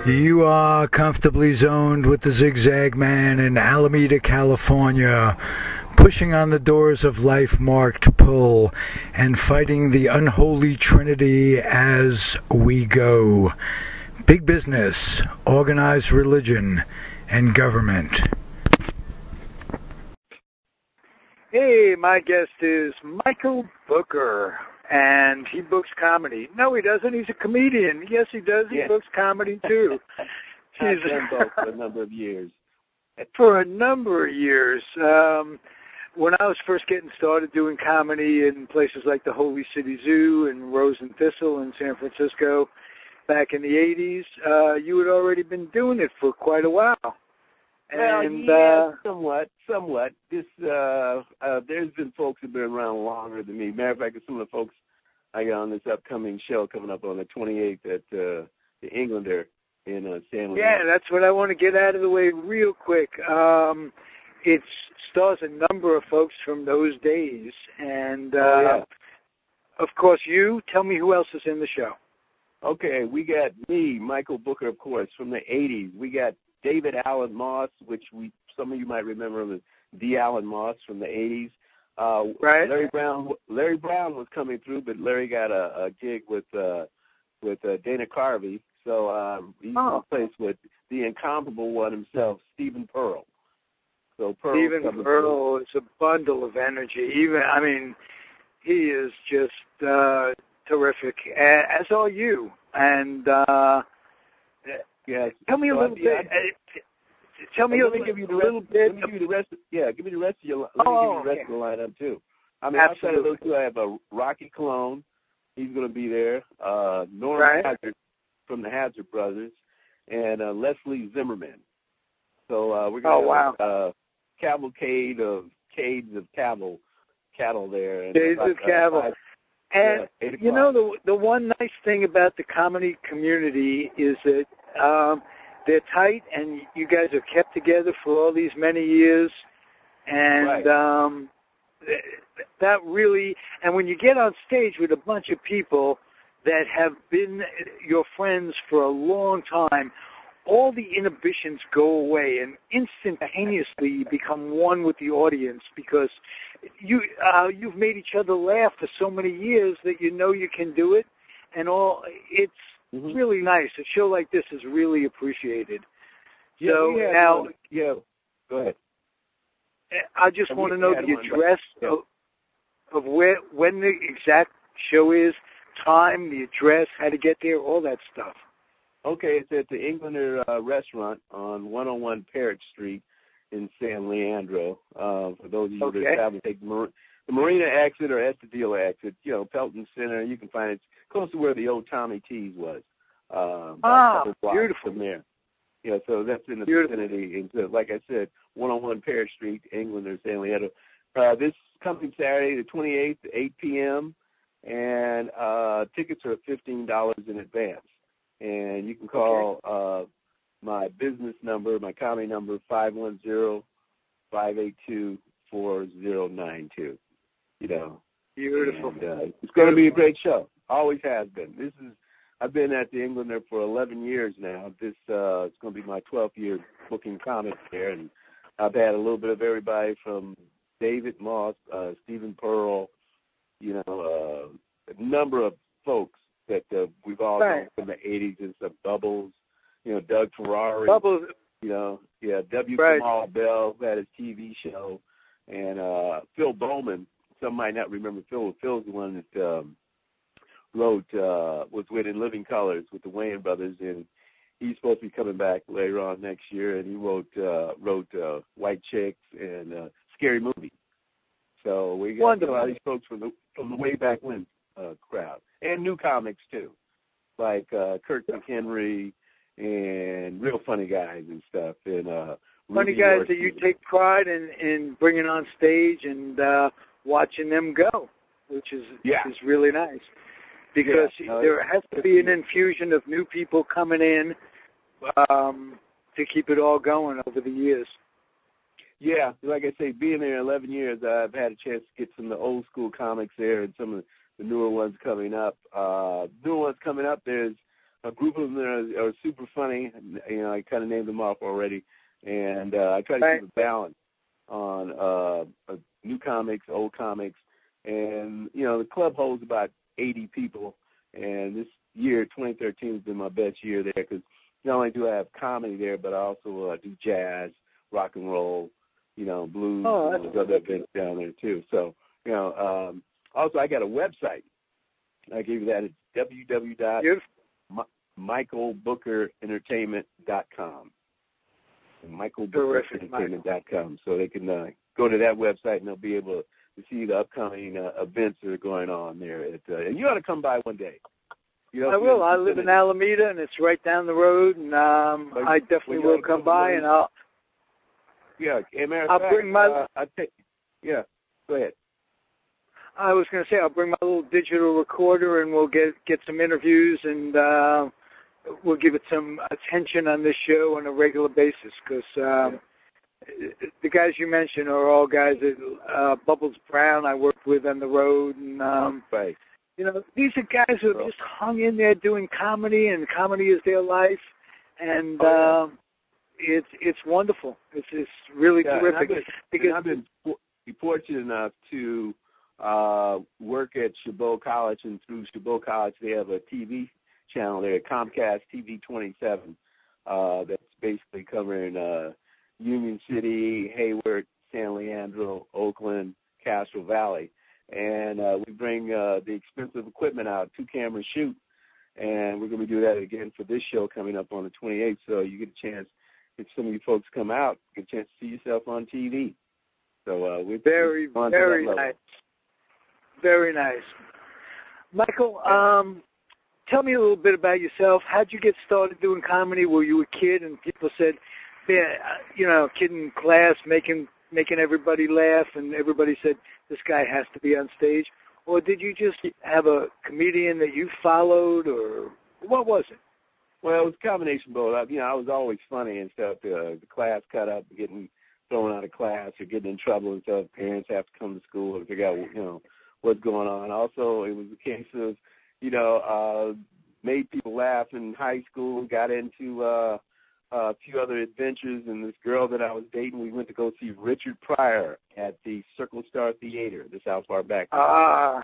You are comfortably zoned with the Zigzag Man in Alameda, California, pushing on the doors of life marked pull and fighting the unholy trinity as we go. Big business, organized religion, and government. Hey, my guest is Micheal Booker. And he books comedy. No, he doesn't. He's a comedian. Yes, he does. He books comedy, too. I've done both for a number of years. For a number of years. When I was first getting started doing comedy in places like the Holy City Zoo and Rose and Thistle in San Francisco back in the 80s, you had already been doing it for quite a while. And, yeah, somewhat. This, there's been folks who've been around longer than me. Matter of fact, some of the folks I got on this upcoming show coming up on the 28th at the Englander in San Leandro. Yeah, that's what I want to get out of the way real quick. It stars a number of folks from those days. And, of course, you. Tell me who else is in the show. Okay, we got me, Micheal Booker, of course, from the 80s. We got David Allen Moss, which some of you might remember him as D. Allen Moss from the 80s. Right. Larry Brown was coming through, but Larry got a gig with Dana Carvey, so he's replaced with the incomparable one himself, Stephen Pearl. So Stephen Pearl is a bundle of energy. He is just terrific, as are you. And tell me a little bit. Tell me a little bit. Give me the rest of your. Let me give you the rest of the lineup too. Outside of those two, I have Rocky Cologne. He's going to be there. Norm Hazard from the Hazard Brothers, and Leslie Zimmerman. So we're going to have a cavalcade of cattle there. Cades of cattle. And, the one nice thing about the comedy community is that they're tight, and you guys have kept together for all these many years. And that really, and when you get on stage with a bunch of people that have been your friends for a long time, all the inhibitions go away, and instantaneously you become one with the audience because you've made each other laugh for so many years that you know you can do it, and it's really nice. A show like this is really appreciated. Go ahead. I just want to know the address of when the exact show is, time, the address, how to get there, all that stuff. Okay, it's at the Englander restaurant on 101 Parrott Street in San Leandro. For those of you that travel, take the Marina exit or Estadillo exit, Pelton Center. You can find it close to where the old Tommy T's was. Beautiful. From there. Yeah, so that's in the vicinity. And like I said, 101 Parrott Street, Englander, San Leandro. This coming Saturday, the 28th, 8 p.m., and tickets are $15 in advance. And you can call my business number, my comedy number, 510-582-4092. Beautiful. And, it's going to be a great show. Always has been. I've been at the Englander for 11 years now. This it's going to be my 12th year booking comics there, and I've had a little bit of everybody from David Moss, Stephen Pearl, a number of folks that we've all known from the 80s and some Bubbles, Doug Ferrari. Bubbles. Kamal Bell, who had his TV show, and Phil Bowman. Some might not remember Phil. Phil's the one that was with In Living Colors with the Wayans brothers, and he's supposed to be coming back later on next year, and he wrote White Chicks and Scary Movie. So we got a lot of these folks from the way back when crowd, and new comics too, like Kurt McHenry and real funny guys and stuff. And funny guys that you take pride in bringing on stage and watching them go, which is really nice. Because there has to be an infusion of new people coming in to keep it all going over the years. Yeah, like I say, being there 11 years, I've had a chance to get some of the old school comics there and some of the newer ones coming up. There's a group of them that are super funny. You know, I kind of named them off already. And I try to keep a balance on new comics, old comics. And, you know, the club holds about 80 people. And this year, 2013, has been my best year there because not only do I have comedy there, but I also do jazz, rock and roll, you know, blues, and there's other events down there too. So, you know, also I got a website. I gave you that. It's www.michealbookerentertainment.com. michealbookerentertainment.com. So they can go to that website and they'll be able to see the upcoming events that are going on there. And you ought to come by one day. You know, I will. I live in Alameda, and it's right down the road, and I definitely will come by, and I'll. Yeah, I'll bring my. Yeah, go ahead. I was going to say I'll bring my little digital recorder, and we'll get some interviews, and we'll give it some attention on this show on a regular basis, because the guys you mentioned are all guys that Bubbles Brown I worked with on the road, and right. You know, these are guys who have just hung in there doing comedy, and comedy is their life, and it's wonderful. It's really terrific. I've been fortunate enough to work at Chabot College, and through Chabot College they have a TV channel there, Comcast TV 27, that's basically covering Union City, Hayward, San Leandro, Oakland, Castro Valley. And we bring the expensive equipment out, 2-camera shoot, and we're going to be doing that again for this show coming up on the 28th. So you get a chance, if some of you folks come out, get a chance to see yourself on TV. So we're very nice. Very nice. Michael, tell me a little bit about yourself. How'd you get started doing comedy? Were you a kid and people said, yeah, you know, kid in class making everybody laugh, and everybody said, this guy has to be on stage? Or did you just have a comedian that you followed, or what was it? Well, it was a combination of both. You know, I was always funny and stuff. The class cut up, getting thrown out of class or getting in trouble and stuff. Parents have to come to school and figure out, you know, what's going on. Also, it was a case of, you know, made people laugh in high school, got into a few other adventures, and this girl that I was dating, we went to go see Richard Pryor at the Circle Star Theater, this out far back. So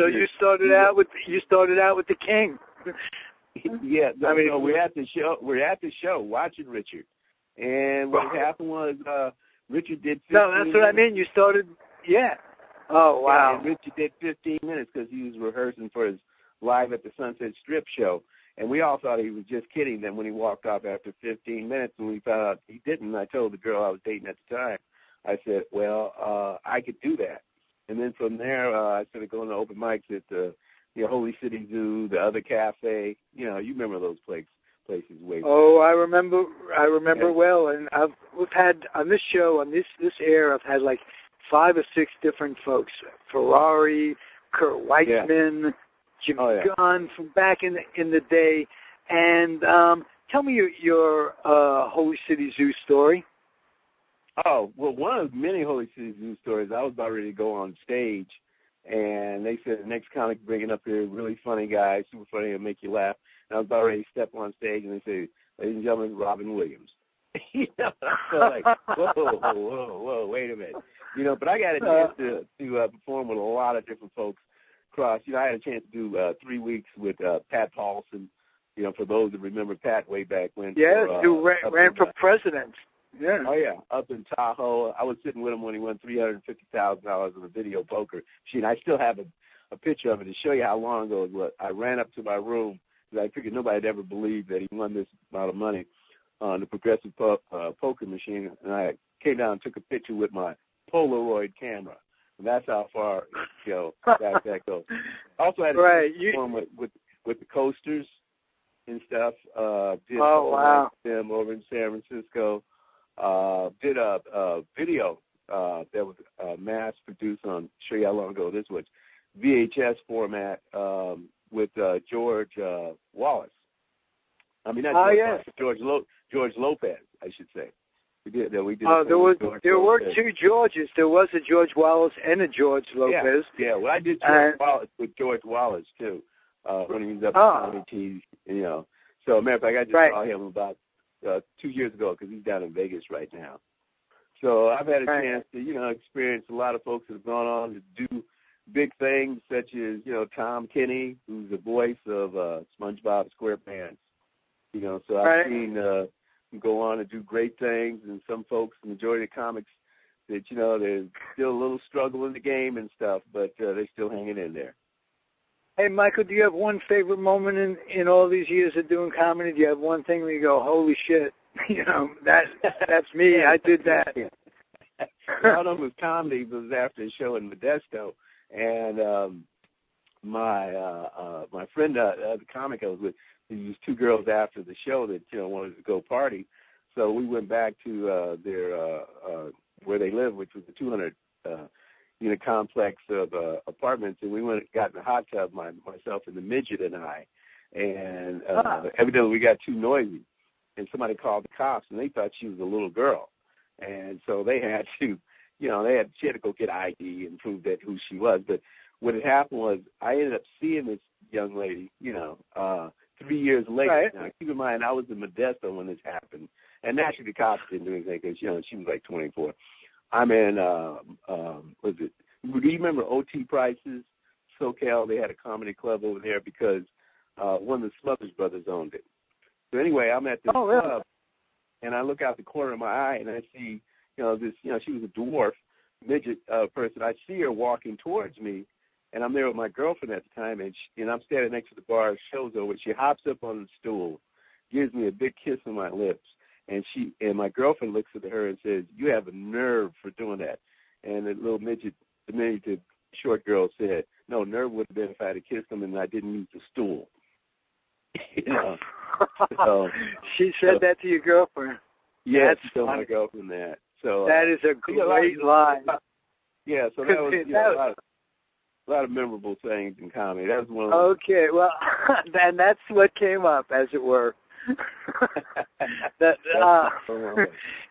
you started out with the king. Yeah, I mean, so we're at the show watching Richard, and what happened was Richard did 15 No, that's what I mean. You started, yeah. Oh, wow. Yeah, and Richard did 15 minutes because he was rehearsing for his Live at the Sunset Strip show. And we all thought he was just kidding. Then when he walked off after 15 minutes and we found out he didn't, I told the girl I was dating at the time, I said, well, I could do that. And then from there, I started going to open mics at the Holy City Zoo, the other cafe. You know, you remember those places way back. Oh, I remember well. And we've had, on this show, on this air, I've had like 5 or 6 different folks. Ferrari, Kurt Weitzman, Jim Gunn from back in the day. And tell me your Holy City Zoo story. Oh, well, one of many Holy City Zoo stories, I was about ready to go on stage, and they said the next comic bringing up here, really funny guy, super funny, it'll make you laugh. And I was about ready to step on stage, and they said, ladies and gentlemen, Robin Williams. You know, I felt like, whoa, wait a minute. You know, but I got a chance to perform with a lot of different folks. You know, I had a chance to do 3 weeks with Pat Paulson. You know, for those that remember Pat way back when. Yes, who ran for president. Yeah. Oh yeah, up in Tahoe. I was sitting with him when he won $350,000 in a video poker machine. I still have a picture of it to show you how long ago it was. I ran up to my room because I figured nobody had ever believed that he won this amount of money on the progressive poker machine, and I came down and took a picture with my Polaroid camera. And that's how far, you know, that goes. Also had a perform with the Coasters and stuff. Did them over in San Francisco. Did a video that was mass produced on, show you how long ago this was, VHS format with George Wallace. I mean, not George Wallace, George Lopez, I should say. We did. There were two Georges. There was a George Wallace and a George Lopez. Yeah. Well, I did George Wallace with George Wallace too when he was up at Comedy Tees. You know. So, matter of fact, I just saw him about 2 years ago because he's down in Vegas right now. So I've had a chance to, experience a lot of folks that have gone on to do big things, such as, Tom Kenny, who's the voice of SpongeBob SquarePants. So I've seen him go on to do great things, and some folks, the majority of comics, that, there's still a little struggle in the game and stuff, but they're still hanging in there. Hey, Michael, do you have one favorite moment in all these years of doing comedy? Do you have one thing where you go, holy shit, that's me, I did that? One of them was comedy. It was after a show in Modesto, and my friend, the comic I was with, he used two girls after the show that, wanted to go party. So we went back to their where they live, which was a 200 unit complex of apartments, and we went and got in the hot tub, myself and the midget and I, and evidently we got too noisy, and somebody called the cops, and they thought she was a little girl, and so they had to, she had to go get ID and prove that who she was. But what had happened was I ended up seeing this young lady, 3 years later. Right. Now, keep in mind, I was in Modesto when this happened, and naturally the cops didn't do anything because, she was like 24. I'm in, do you remember O.T. Price's SoCal? They had a comedy club over there because one of the Smothers Brothers owned it. So anyway, I'm at this club, and I look out the corner of my eye, and I see, this, she was a dwarf midget person. I see her walking towards me, and I'm there with my girlfriend at the time, and I'm standing next to the bar. Show's over. She hops up on the stool, gives me a big kiss on my lips, and my girlfriend looks at her and says, "You have a nerve for doing that." And the little midget, the short girl said, "No, nerve would have been if I had kissed him and I didn't use the stool." So, she said that to your girlfriend? Yeah, she told my girlfriend that. So that is a great line. Yeah, so that was a lot of memorable things in comedy. That was one of those. Okay, well, and that's what came up, as it were.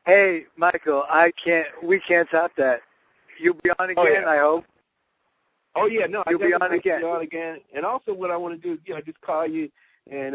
Hey, Michael, we can't top that. You'll be on again, I hope. Oh yeah, no, you'll be on again. Be on again. And also, what I want to do is, just call you and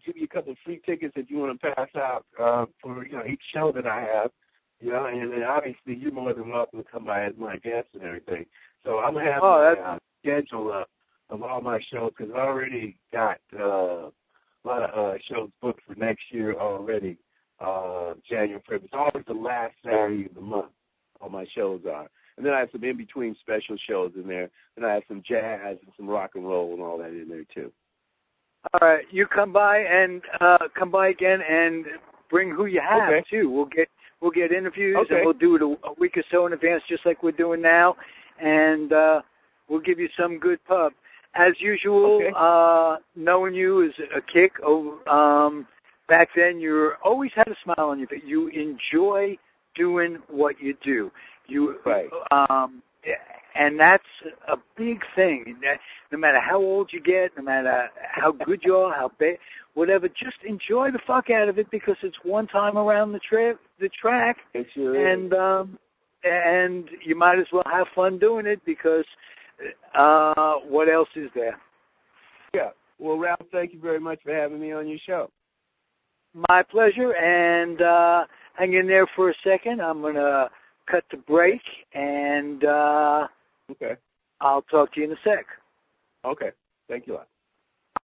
give you a couple of free tickets that you want to pass out for each show that I have. And then obviously you're more than welcome to come by as my guest and everything. So I'm gonna have my schedule of all my shows because I already got a lot of shows booked for next year already. January, February. It's always the last Saturday of the month. All my shows are. And then I have some in-between special shows in there. And I have some jazz and some rock and roll and all that in there, too. All right. You come by again and bring who you have, too. We'll get interviews, and we'll do it a week or so in advance, just like we're doing now. And we'll give you some good pub. As usual, knowing you is a kick. Back then, you always had a smile on your face. You enjoy doing what you do. And that's a big thing. No matter how old you get, no matter how good you are, how bad, whatever, just enjoy the fuck out of it because it's one time around the track, and you might as well have fun doing it because what else is there? Yeah. Well, Ralph, thank you very much for having me on your show. My pleasure, and hang in there for a second. I'm going to cut the break, and I'll talk to you in a sec. Okay. Thank you a lot.